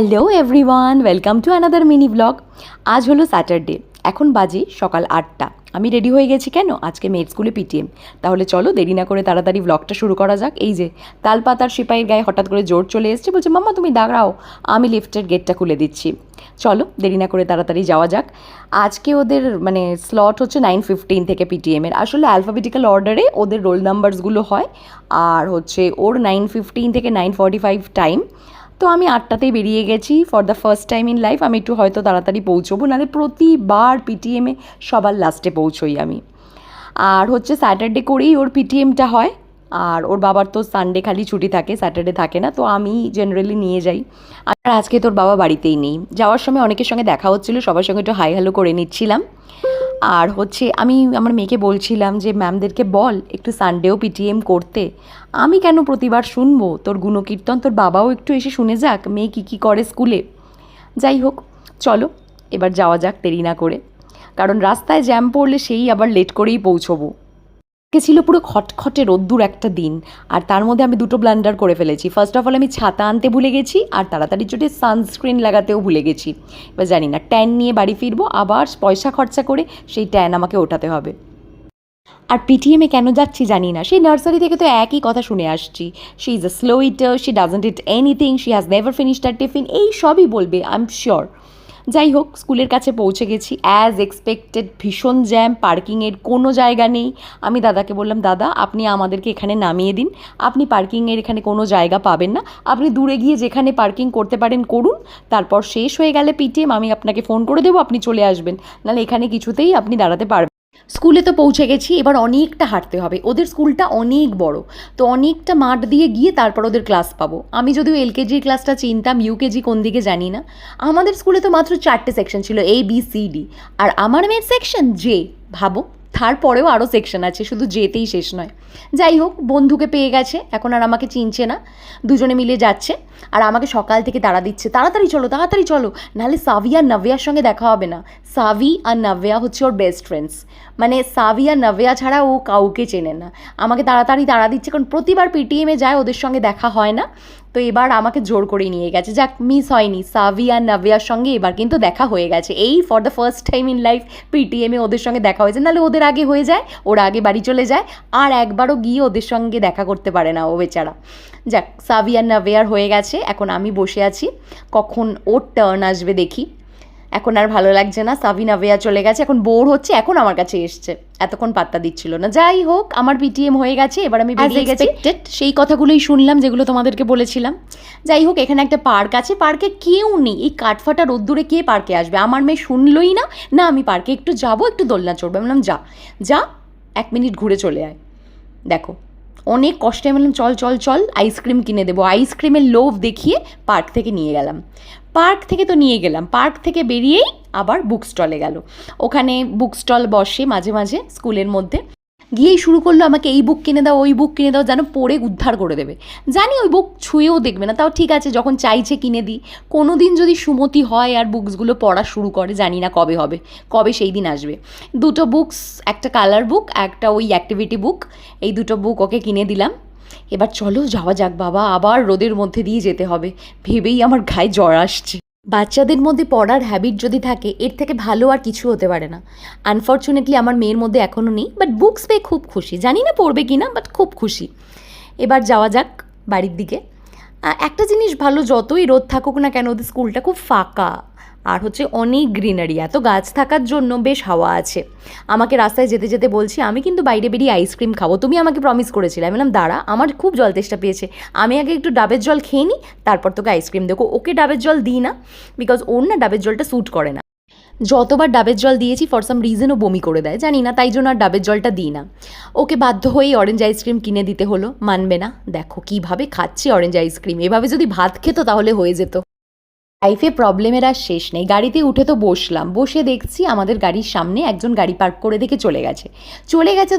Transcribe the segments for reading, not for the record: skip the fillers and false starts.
Hello everyone, welcome to another mini blog. আজ হলো Saturday, এখন বাজে সকাল 8টা। আমি রেডি হয়ে গেছি। কেন? আজকে মেয়ের স্কুলে পিটিএম। তাহলে চলো দেরি না করে তাড়াতাড়ি ব্লগটা শুরু করা যাক। এই যে তালপাতার সিপাহীর গায়ে হঠাৎ করে জোর চলে এসছে, বলছে মাম্মা তুমি দাঁড়াও, আমি লিফটের গেটটা খুলে দিচ্ছি। চলো দেরি না করে তাড়াতাড়ি যাওয়া যাক। আজকে ওদের স্লট হচ্ছে 9:15 থেকে পিটিএমের। আসলে অ্যালফাবেটিক্যাল অর্ডারে ওদের রোল নাম্বারসগুলো হয়, আর হচ্ছে ওর 9:15 থেকে 9:45 টাইম। তো আমি 8টাতেই বেরিয়ে গেছি। For the first time in life আমি একটু হয়তো তাড়াতাড়ি পৌঁছবো, নাহলে প্রতিবার পিটিএমে সবার লাস্টে পৌঁছোই আমি। আর হচ্ছে স্যাটারডে করেই ওর পিটিএমটা হয়, আর ওর বাবার তো সানডে খালি ছুটি থাকে, স্যাটারডে থাকে না, তো আমি জেনারেলি নিয়ে যাই। আর আজকে তোর বাবা বাড়িতেই নেই। যাওয়ার সময় অনেকের সঙ্গে দেখা হচ্ছিলো, সবার সঙ্গে একটু হাই হ্যালো করে নিচ্ছিলাম। আর হচ্ছে আমি আমার মেয়েকে বলছিলাম যে ম্যামদেরকে বল একটু সানডেও পিটিএম করতে। আমি কেন প্রতিবার শুনবো তোর গুণকীর্তন, তোর বাবাও একটু এসে শুনে যাক মেয়ে কী করে স্কুলে। যাই হোক, চলো এবার যাওয়া যাক দেরি না করে, কারণ রাস্তায় জ্যাম পড়লে সেই আবার লেট করেই পৌঁছবো। ছিল পুরো খটখটে রোদ্দুর একটা দিন, আর তার মধ্যে আমি দুটো ব্লান্ডার করে ফেলেছি। ফার্স্ট অফ অল আমি ছাতা আনতে ভুলে গেছি, আর তাড়াতাড়ি চটে সানস্ক্রিন লাগাতেও ভুলে গেছি। এবার জানি না ট্যান নিয়ে বাড়ি ফিরবো, আবার পয়সা খরচা করে সেই ট্যান আমাকে ওঠাতে হবে। আর পিটিএমে কেন যাচ্ছি জানি না, সেই নার্সারি থেকে তো একই কথা শুনে আসছি, she is a slow eater, she doesn't eat anything, she has never finished her tiffin, এই সবই বলবে আই এম শিওর। যাই হোক, স্কুলের কাছে পৌঁছে গেছি অ্যাজ এক্সপেক্টেড। ভীষণ জ্যাম, পার্কিংয়ের কোনো জায়গা নেই। আমি দাদাকে বললাম, দাদা আপনি আমাদেরকে এখানে নামিয়ে দিন, আপনি পার্কিংয়ের এখানে কোনো জায়গা পাবেন না, আপনি দূরে গিয়ে যেখানে পার্কিং করতে পারেন করুন, তারপর শেষ হয়ে গেলে পিটিএম আমি আপনাকে ফোন করে দেবো, আপনি চলে আসবেন, নাহলে এখানে কিছুতেই আপনি দাঁড়াতে পারবেন। স্কুলে তো পৌঁছে গেছি, এবার অনেকটা হাঁটতে হবে। ওদের স্কুলটা অনেক বড়, তো অনেকটা মাঠ দিয়ে গিয়ে তারপর ওদের ক্লাস পাবো। আমি যদিও এলকেজির ক্লাসটা চিনতাম, ইউকেজি কোন দিকে জানি না। আমাদের স্কুলে তো মাত্র 4টে সেকশন ছিল, ABCD, আর আমার মেয়ের সেকশন জে। ভাবো, তারপরেও আরও সেকশন আছে, শুধু যেতেই শেষ নয়। যাই হোক, বন্ধুকে পেয়ে গেছে, এখন আর আমাকে চিনছে না। দুজনে মিলে যাচ্ছে, আর আমাকে সকাল থেকে তাড়া দিচ্ছে, তাড়াতাড়ি চলো তাড়াতাড়ি চলো, নাহলে সাভি আর নভ্যার সঙ্গে দেখা হবে না। সাভি আর নভ্যা হচ্ছে ওর বেস্ট ফ্রেন্ডস, মানে সাভি আর নভ্যা ছাড়া ও কাউকে চেনে না। আমাকে তাড়াতাড়ি তাড়া দিচ্ছে, কারণ প্রতিবার পিটিএমে যায় ওদের সঙ্গে দেখা হয় না, তো এবার আমাকে জোর করে নিয়ে গেছে। যাক, মিস হয়নি, সাভি আর নভ্যার সঙ্গে এবার কিন্তু দেখা হয়ে গেছে। এই for the first time in life পিটিএমে ওদের সঙ্গে দেখা হয়েছে, নাহলে ওদের আগে হয়ে যায়, ওরা আগে বাড়ি চলে যায়, আর একবারও গিয়ে ওদের সঙ্গে দেখা করতে পারে না ও বেচারা। যাক, সাভি আর নভ্যার হয়ে গেছে, এখন আমি বসে আছি, কখন ওর টার্ন আসবে দেখি। এখন আর ভালো লাগছে না, সাভি নভ্যা চলে গেছে, এখন বোর হচ্ছে, এখন আমার কাছে এসছে, এতক্ষণ পাত্তা দিচ্ছিল না। যাই হোক, আমার পিটিএম হয়ে গেছে, এবার আমি বেরিয়ে গেছি। সেই কথাগুলোই শুনলাম যেগুলো তোমাদেরকে বলেছিলাম। যাই হোক, এখানে একটা পার্ক আছে, পার্কে কেউ নেই, এই কাঠফাটা রোদ্দুরে কে পার্কে আসবে? আমার মেয়ে শুনলই না, না আমি পার্কে একটু যাবো, একটু দোলনা চড়বো। আমি বললাম যা যা, 1 মিনিট ঘুরে চলে আয়। দেখো, অনেক কষ্টে বললাম চল চল চল, আইসক্রিম কিনে দেবো। আইসক্রিমের লোভ দেখিয়ে পার্ক থেকে নিয়ে গেলাম। পার্ক থেকে তো নিয়ে গেলাম, পার্ক থেকে বেরিয়েই আবার বুক স্টলে গেল। ওখানে বুক স্টল বসে মাঝে মাঝে স্কুলের মধ্যে, গিয়েই শুরু করলো আমাকে এই বুক কিনে দাও, ওই বুক কিনে দাও, যেন পড়ে উদ্ধার করে দেবে। জানি ওই বুক ছুঁয়েও দেখবে না, তাও ঠিক আছে, যখন চাইছে কিনে দিই। কোনো দিন যদি সুমতি হয় আর বুকসগুলো পড়া শুরু করে, জানি না কবে হবে, কবে সেই দিন আসবে। 2টো বুকস, একটা কালার বুক, একটা ওই অ্যাক্টিভিটি বুক, এই 2টো বুক ওকে কিনে দিলাম। এবার চলো যাওয়া যাক বাবা, আবার রোদের মধ্যে দিয়ে যেতে হবে, ভেবেই আমার গায়ে জ্বর আসছে। বাচ্চাদের মধ্যে পড়ার হ্যাবিট যদি থাকে, এর থেকে ভালো আর কিছু হতে পারে না। আনফর্চুনেটলি আমার মেয়ের মধ্যে এখনও নেই, বাট বুকস পেয়ে খুব খুশি, জানি না পড়বে কি না, বাট খুব খুশি। এবার যাওয়া যাক বাড়ির দিকে। একটা জিনিস ভালো, যতই রোদ থাকুক না কেন, ওদের স্কুলটা খুব ফাঁকা, আর হচ্ছে অনেক গ্রিনারি, এত গাছ থাকার জন্য বেশ হাওয়া আছে। আমাকে রাস্তায় যেতে যেতে বলছি, আমি কিন্তু বাইরে বেরিয়ে আইসক্রিম খাবো, তুমি আমাকে প্রমিস করেছিলে। আমি বললাম দাঁড়া, আমার খুব জল তেষ্টা পেয়েছে, আমি আগে একটু ডাবের জল খেয়ে নিই, তারপর তোকে আইসক্রিম দেবো। ওকে ডাবের জল দিই না, বিকজ ওর না ডাবের জলটা স্যুট করে না। যতবার ডাবের জল দিয়েছি ফর সাম রিজনও বমি করে দেয়, জানি না, তাই জন্য আর ডাবের জলটা দিই না। ওকে বাধ্য হয়েই অরেঞ্জ আইসক্রিম কিনে দিতে হলো, মানবে না। দেখো কীভাবে খাচ্ছি অরেঞ্জ আইসক্রিম, এভাবে যদি ভাত খেত তাহলে হয়ে যেত। লাইফে প্রবলেমের আর শেষ নেই। গাড়িতে উঠে তো বসলাম, বসে দেখছি আমাদের গাড়ির সামনে একজন গাড়ি পার্ক করে দেখে চলে গেছে।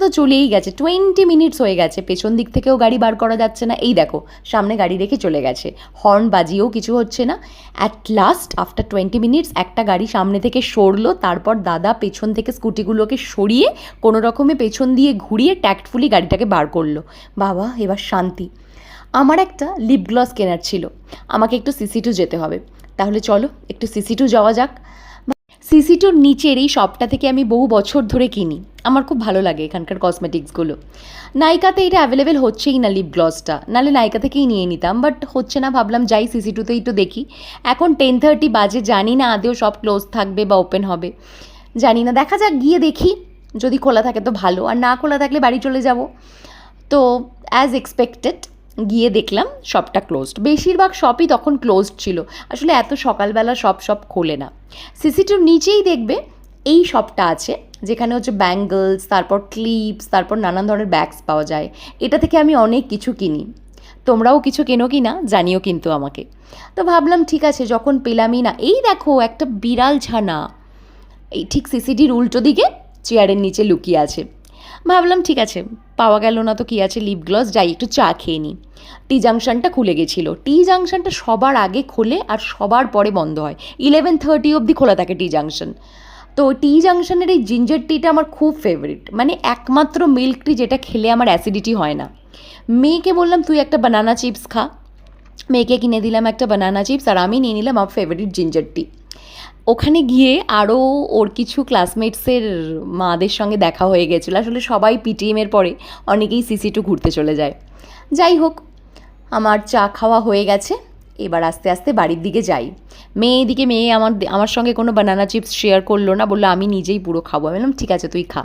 তো চলেই গেছে, 20 মিনিটস হয়ে গেছে, পেছন দিক থেকেও গাড়ি বার করা যাচ্ছে না। এই দেখো সামনে গাড়ি রেখে চলে গেছে, হর্ন বাজিয়েও কিছু হচ্ছে না। অ্যাট লাস্ট আফটার 20 মিনিটস একটা গাড়ি সামনে থেকে সরলো, তারপর দাদা পেছন থেকে স্কুটিগুলোকে সরিয়ে কোনো রকমে পেছন দিয়ে ঘুরিয়ে ট্যাক্টফুলি গাড়িটাকে বার করলো। বাবা, এবার শান্তি। আমার একটা লিপ গ্লস কেনার ছিল, আমাকে একটু সিসি2 যেতে হবে। তাহলে চলো একটু সিসি2 যাওয়া যাক। সিসি2র নিচের এই শপটা থেকে আমি বহু বছর ধরে কিনি, আমার খুব ভালো লাগে এখানকার কসমেটিক্সগুলো। নাইকাতে এটা অ্যাভেলেবেল হচ্ছেই না লিপ গ্লসটা, নাহলে নাইকা থেকেই নিয়ে নিতাম, বাট হচ্ছে না, ভাবলাম যাই সিসি2তেই একটু দেখি। এখন 10:30 বাজে, জানি না আদেও সব ক্লোজ থাকবে বা ওপেন হবে, জানি না, দেখা যাক, গিয়ে দেখি। যদি খোলা থাকে তো ভালো, আর না খোলা থাকলে বাড়ি চলে যাব। তো অ্যাজ এক্সপেক্টেড গিয়ে দেখলাম শপটা ক্লোজড। বেশিরভাগ শপই তখন ক্লোজড ছিল, আসলে এত সকালবেলা সব খোলে না। সিসি2র নিচেই দেখবে এই শপটা আছে, যেখানে হচ্ছে ব্যাঙ্গলস, তারপর ক্লিপস, তারপর নানান ধরনের ব্যাগস পাওয়া যায়। এটা থেকে আমি অনেক কিছু কিনি, তোমরাও কিছু কেনো কি না জানিও কিন্তু আমাকে। তো ভাবলাম ঠিক আছে, যখন পেলামই না, এই দেখো একটা বিড়াল ছানা এই ঠিক সিসিটির উল্টো দিকে চেয়ারের নিচে লুকিয়ে আছে। ভাবলাম ঠিক আছে, পাওয়া গেল না তো কী আছে, লিপ গ্লস, যাই একটু চা খেয়ে নিই। টি জাংশনটা খুলে গেছিলো। টি জাংশনটা সবার আগে খোলে আর সবার পরে বন্ধ হয়, 11:30 অবধি খোলা থাকে টি জাংশন। তো টি জাংশনের এই জিঞ্জার টিটা আমার খুব ফেভারিট, মানে একমাত্র মিল্ক টি যেটা খেলে আমার অ্যাসিডিটি হয় না। মেয়েকে বললাম তুই একটা বানানা চিপস খা, মেয়েকে কিনে দিলাম একটা বানানা চিপস, আর আমি নিয়ে নিলাম আমার ফেভারিট জিঞ্জার টি। ওখানে গিয়ে আরও ওর কিছু ক্লাসমেটসের মাদের সঙ্গে দেখা হয়ে গেছিলো। আসলে সবাই পিটিএমের পরে অনেকেই সিসি2 ঘুরতে চলে যায়। যাই হোক, আমার চা খাওয়া হয়ে গেছে, এবার আস্তে আস্তে বাড়ির দিকে যাই। মেয়ে আমার সঙ্গে কোনো বানানা চিপস শেয়ার করলো না, বললো আমি নিজেই পুরো খাবো। আমি বললাম ঠিক আছে তুই খা।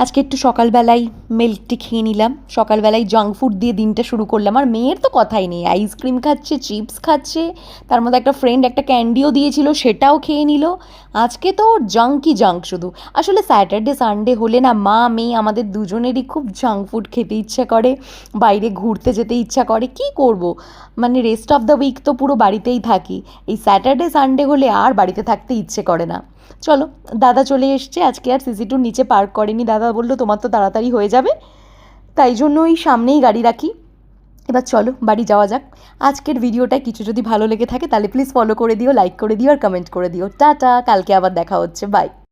আজকে একটু সকালবেলায় মিল্ক টি খেয়ে নিলাম, সকালবেলায় জাঙ্ক ফুড দিয়ে দিনটা শুরু করলাম। আর মেয়ের তো কথাই নেই, আইসক্রিম খাচ্ছে, চিপস খাচ্ছে, তার মধ্যে একটা ফ্রেন্ড একটা ক্যান্ডিও দিয়েছিল, সেটাও খেয়ে নিল। আজকে তো জাঙ্কই জাঙ্ক শুধু। আসলে স্যাটারডে সানডে হলে না, মা মেয়ে আমাদের দুজনেরই খুব জাঙ্ক ফুড খেতে ইচ্ছা করে, বাইরে ঘুরতে যেতে ইচ্ছা করে। কি করব, মানে রেস্ট অফ দ্য উইক তো পুরো বাড়িতেই থাকি, এই স্যাটারডে সানডে হলে আর বাড়িতে থাকতে ইচ্ছে করে না। চলো, দাদা চলে এসছে, আজকে আর সিসি2 নিচে পার্ক করেনি। দাদা বললো তোমার তো তাড়াতাড়ি হয়ে যাবে, তাই জন্য ওই সামনেই গাড়ি রাখি। এবার চলো বাড়ি যাওয়া যাক। আজকের ভিডিওটা কিছু যদি ভালো লেগে থাকে তাহলে প্লিজ ফলো করে দিও, লাইক করে দিও আর কমেন্ট করে দিও। টাটা, কালকে আবার দেখা হচ্ছে, বাই।